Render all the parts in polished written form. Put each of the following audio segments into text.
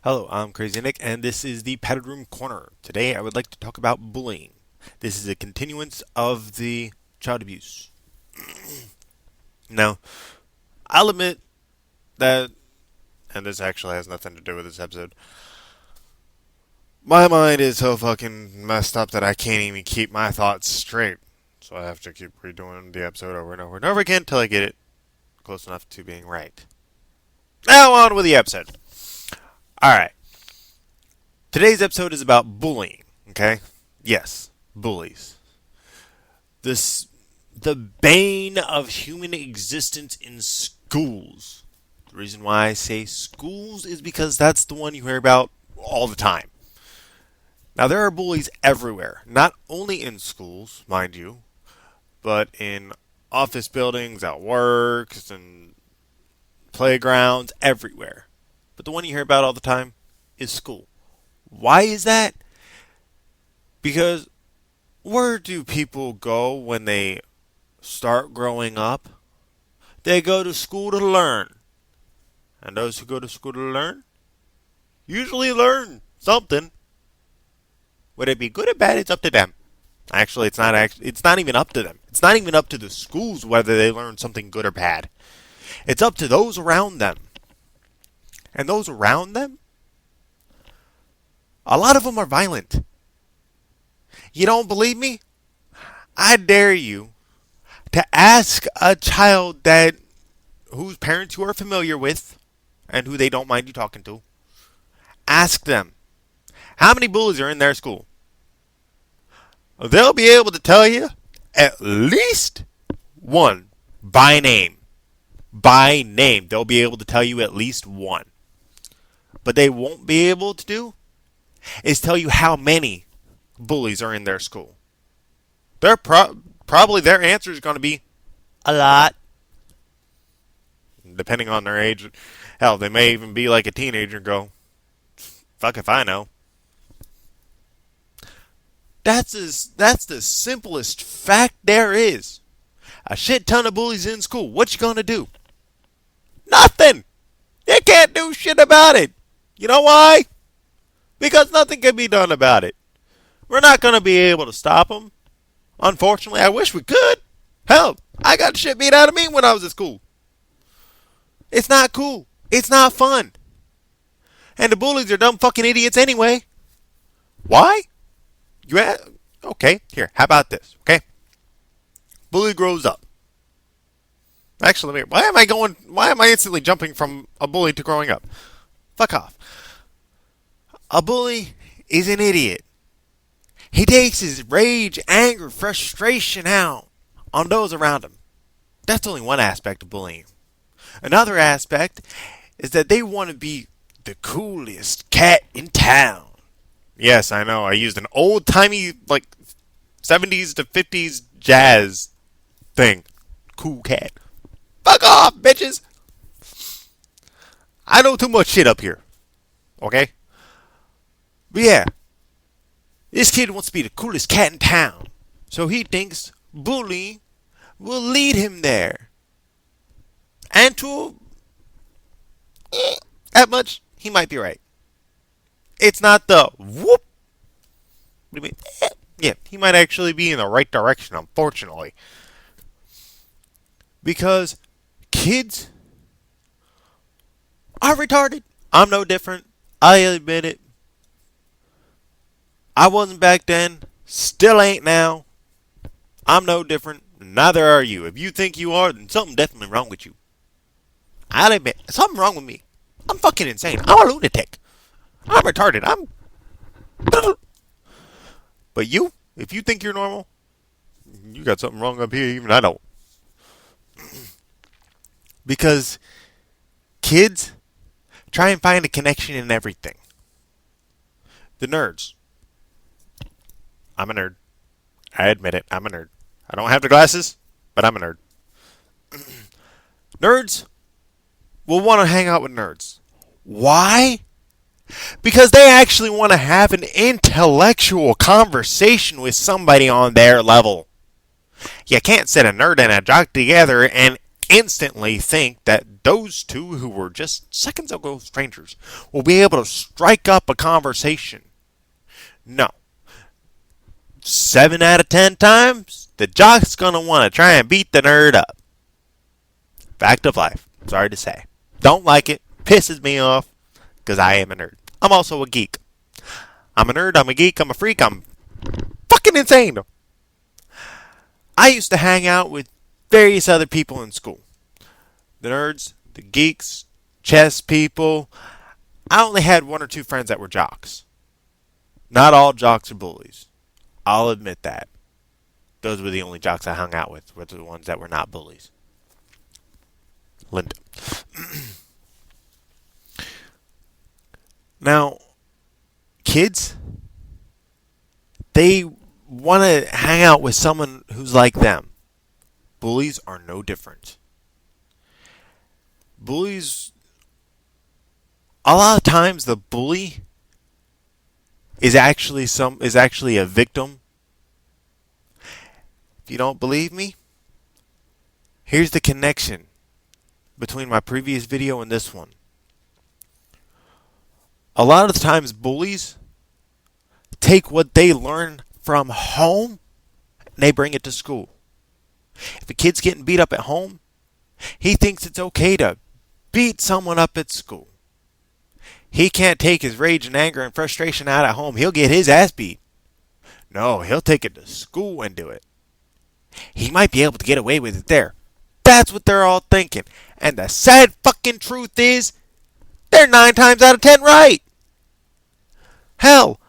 Hello, I'm Crazy Nick, and this is the Padded Room Corner. Today, I would like to talk about bullying. This is a continuance of the child abuse. Now, I'll admit that, and this actually has nothing to do with this episode, my mind is so fucking messed up that I can't even keep my thoughts straight. So I have to keep redoing the episode over and over and over again until I get it close enough to being right. Now, on with the episode. Alright. Today's episode is about bullying, okay? Yes, bullies. The bane of human existence in schools. The reason why I say schools is because that's the one you hear about all the time. Now, there are bullies everywhere. Not only in schools, mind you, but in office buildings, at work, and playgrounds, everywhere. But the one you hear about all the time is school. Why is that? Because where do people go when they start growing up? They go to school to learn. And those who go to school to learn usually learn something. Whether it be good or bad, it's up to them. Actually, it's not even up to them. It's not even up to the schools whether they learn something good or bad. It's up to those around them. And those around them, a lot of them are violent. You don't believe me? I dare you to ask a child whose parents you are familiar with and who they don't mind you talking to. Ask them, how many bullies are in their school? They'll be able to tell you at least one by name. By name, they'll be able to tell you at least one. But they won't be able to do is tell you how many bullies are in their school. Probably their answer is going to be a lot. Depending on their age. Hell, they may even be like a teenager and go, fuck if I know. That's the simplest fact there is. A shit ton of bullies in school. What you gonna do? Nothing. You can't do shit about it. You know why? Because nothing can be done about it. We're not going to be able to stop them. Unfortunately, I wish we could. Hell, I got shit beat out of me when I was at school. It's not cool. It's not fun. And the bullies are dumb fucking idiots anyway. Why? Okay, here, how about this, okay? Bully grows up. Actually, why am I instantly jumping from a bully to growing up? Fuck off. A bully is an idiot. He takes his rage, anger, frustration out on those around him. That's only one aspect of bullying. Another aspect is that they want to be the coolest cat in town. Yes, I know, I used an old-timey, 70s to 50s jazz thing. Cool cat. Fuck off, bitches! I know too much shit up here. Okay? But yeah, this kid wants to be the coolest cat in town. So he thinks bullying will lead him there. And that much, he might be right. It's not the whoop. What do you mean? Yeah, he might actually be in the right direction, unfortunately. Because kids are retarded. I'm no different. I admit it. I wasn't back then. Still ain't now. I'm no different. Neither are you. If you think you are, then something definitely wrong with you. I'll admit, something wrong with me. I'm fucking insane. I'm a lunatic. I'm retarded. But you, if you think you're normal, you got something wrong up here. Even I don't. Because kids try and find a connection in everything. The nerds. I'm a nerd. I admit it. I'm a nerd. I don't have the glasses, but I'm a nerd. Nerds will want to hang out with nerds. Why? Because they actually want to have an intellectual conversation with somebody on their level. You can't sit a nerd and a jock together and instantly think that those two who were just seconds ago strangers will be able to strike up a conversation. No. 7 out of 10 times, the jock's gonna want to try and beat the nerd up. Fact of life. Sorry to say. Don't like it. Pisses me off. Because I am a nerd. I'm also a geek. I'm a nerd. I'm a geek. I'm a freak. I'm fucking insane. I used to hang out with various other people in school. The nerds, the geeks, chess people. I only had one or two friends that were jocks. Not all jocks are bullies. I'll admit that. Those were the only jocks I hung out with, were the ones that were not bullies. Linda. Now, kids, they want to hang out with someone who's like them. Bullies are no different. Bullies, a lot of times the bully is actually a victim. If you don't believe me, here's the connection between my previous video and this one. A lot of the times bullies take what they learn from home and they bring it to school. If a kid's getting beat up at home, he thinks it's okay to beat someone up at school. He can't take his rage and anger and frustration out at home. He'll get his ass beat. No, he'll take it to school and do it. He might be able to get away with it there. That's what they're all thinking. And the sad fucking truth is, they're 9 times out of 10 right. Hell,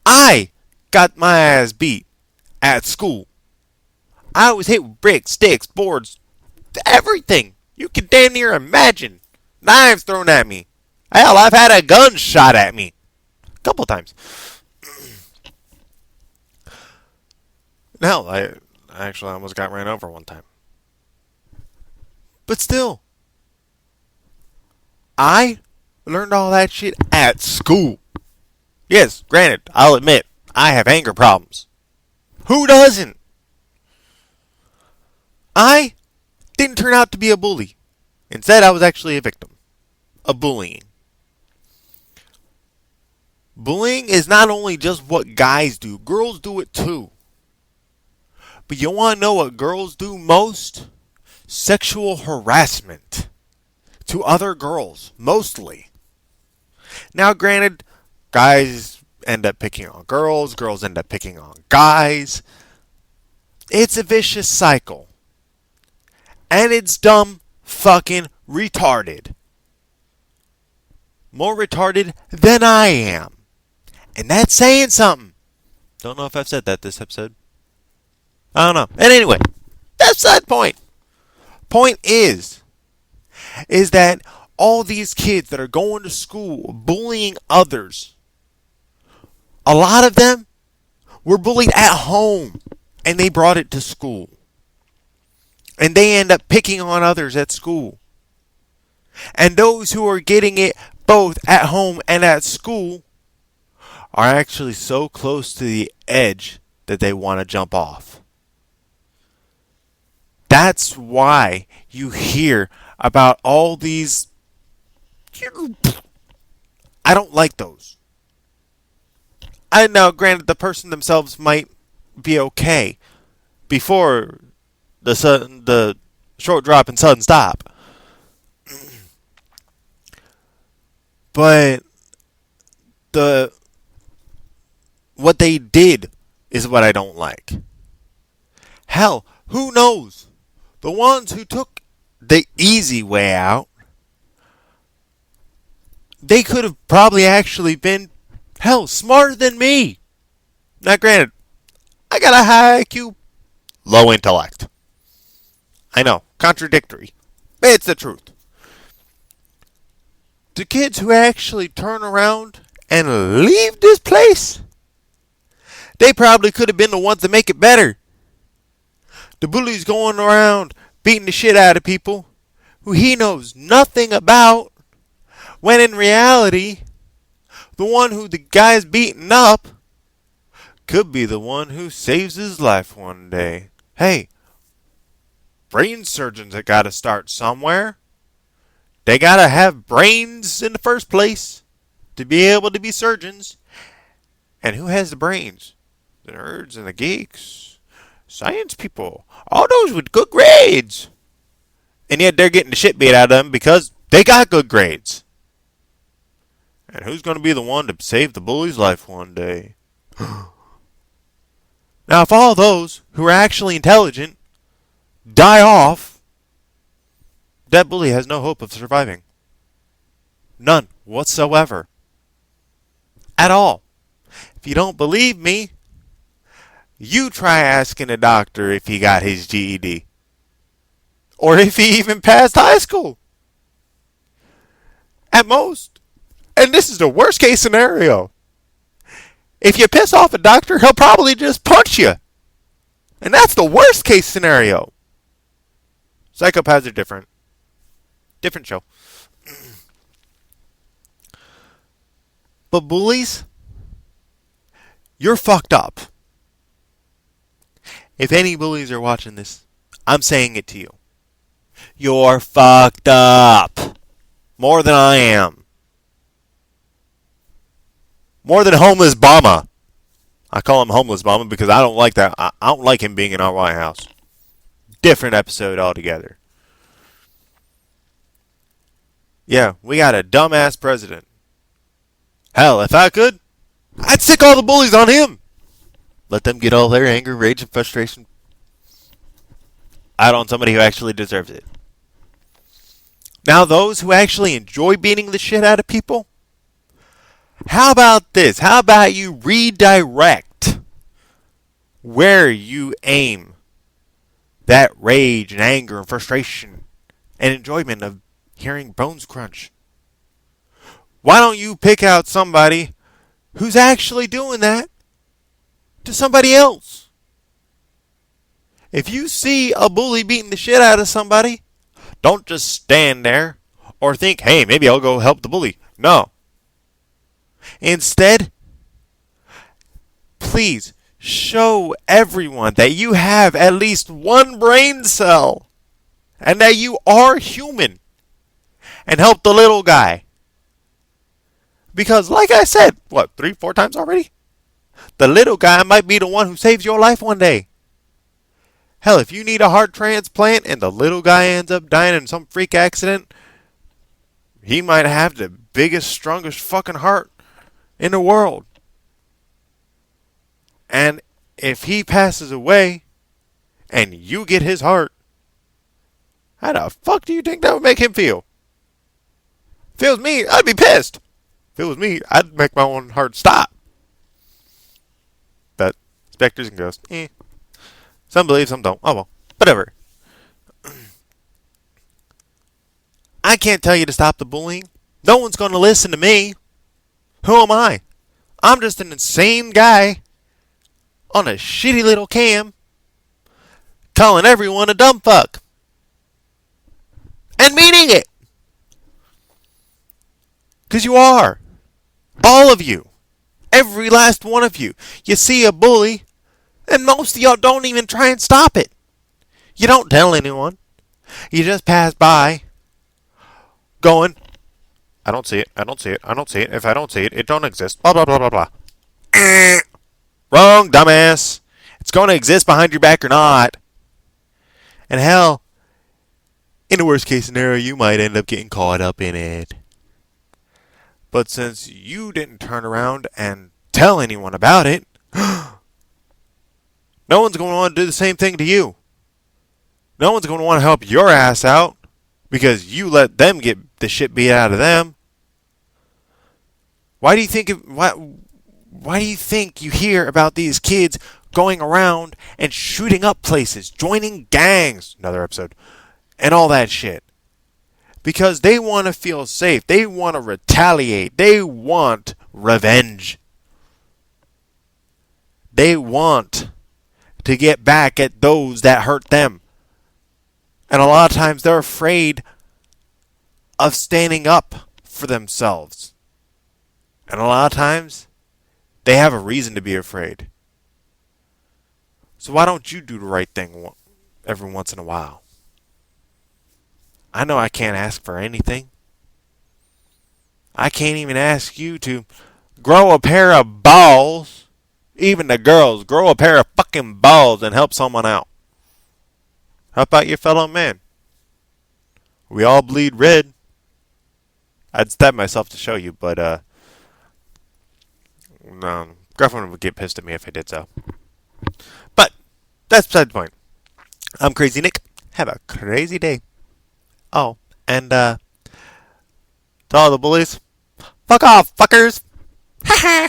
I got my ass beat at school. I was hit with bricks, sticks, boards, everything. You can damn near imagine. Knives thrown at me. Hell, I've had a gun shot at me. A couple times. Hell, I actually almost got ran over one time. But still, I learned all that shit at school. Yes, granted, I'll admit, I have anger problems. Who doesn't? I didn't turn out to be a bully. Instead, I was actually a victim of bullying. Bullying is not only just what guys do, girls do it too. But you want to know what girls do most? Sexual harassment to other girls, mostly. Now, granted, guys end up picking on girls, girls end up picking on guys. It's a vicious cycle. And it's dumb fucking retarded. More retarded than I am. And that's saying something. Don't know if I've said that this episode. I don't know. And anyway, that's that point. Point is that all these kids that are going to school bullying others, a lot of them were bullied at home and they brought it to school. And they end up picking on others at school. And those who are getting it both at home and at school are actually so close to the edge that they want to jump off. That's why you hear about all these. I don't like those. I know, granted, the person themselves might be okay before the short drop and sudden stop. But what they did is what I don't like. Hell, who knows? The ones who took the easy way out, they could have probably actually been, hell, smarter than me. Now, granted, I got a high IQ, low intellect. I know, contradictory, but it's the truth. The kids who actually turn around and leave this place, they probably could have been the ones to make it better. The bully's going around beating the shit out of people who he knows nothing about, when in reality, the one who the guy's beating up could be the one who saves his life one day. Hey, brain surgeons that gotta start somewhere. They gotta have brains in the first place to be able to be surgeons. And who has the brains? The nerds and the geeks. Science people. All those with good grades. And yet they're getting the shit beat out of them because they got good grades. And who's going to be the one to save the bully's life one day? Now, if all those who are actually intelligent die off, that bully has no hope of surviving. None whatsoever. At all. If you don't believe me, you try asking a doctor if he got his GED. Or if he even passed high school. At most. And this is the worst case scenario. If you piss off a doctor, he'll probably just punch you. And that's the worst case scenario. Psychopaths are different. Different show. But bullies, you're fucked up. If any bullies are watching this, I'm saying it to you. You're fucked up. More than I am. More than homeless Bama. I call him homeless Bama because I don't like that. I don't like him being in our White House. Different episode altogether. Yeah, we got a dumbass president. Hell, if I could, I'd stick all the bullies on him. Let them get all their anger, rage, and frustration out on somebody who actually deserves it. Now, those who actually enjoy beating the shit out of people, how about this? How about you redirect where you aim that rage and anger and frustration and enjoyment of hearing bones crunch? Why don't you pick out somebody who's actually doing that to somebody else? If you see a bully beating the shit out of somebody, don't just stand there or think, hey, maybe I'll go help the bully. No. Instead, please show everyone that you have at least one brain cell and that you are human and help the little guy. Because like I said, 3-4 times already? The little guy might be the one who saves your life one day. Hell, if you need a heart transplant and the little guy ends up dying in some freak accident, he might have the biggest, strongest fucking heart in the world. And if he passes away and you get his heart, how the fuck do you think that would make him feel? If it was me, I'd be pissed. If it was me, I'd make my own heart stop. But specters and ghosts, Some believe, some don't. Oh well, whatever. I can't tell you to stop the bullying. No one's going to listen to me. Who am I? I'm just an insane guy on a shitty little cam calling everyone a dumb fuck. And meaning it. Because you are. All of you. Every last one of you. You see a bully, and most of y'all don't even try and stop it. You don't tell anyone. You just pass by, going, I don't see it, I don't see it, I don't see it. If I don't see it, it don't exist. Blah, blah, blah, blah, blah. Wrong, dumbass. It's going to exist behind your back or not. And hell, in the worst case scenario, you might end up getting caught up in it. But since you didn't turn around and tell anyone about it, no one's going to want to do the same thing to you. No one's going to want to help your ass out because you let them get the shit beat out of them. Why do you think you hear about these kids going around and shooting up places, joining gangs, another episode, and all that shit? Because they want to feel safe. They want to retaliate. They want revenge. They want to get back at those that hurt them. And a lot of times they're afraid of standing up for themselves. And a lot of times they have a reason to be afraid. So why don't you do the right thing every once in a while? I know I can't ask for anything. I can't even ask you to grow a pair of balls. Even the girls, grow a pair of fucking balls and help someone out. Help out your fellow man. We all bleed red. I'd stab myself to show you, but no, girlfriend would get pissed at me if I did so. But that's beside the point. I'm Crazy Nick. Have a crazy day. Oh, and to all the bullies, fuck off, fuckers. Ha ha.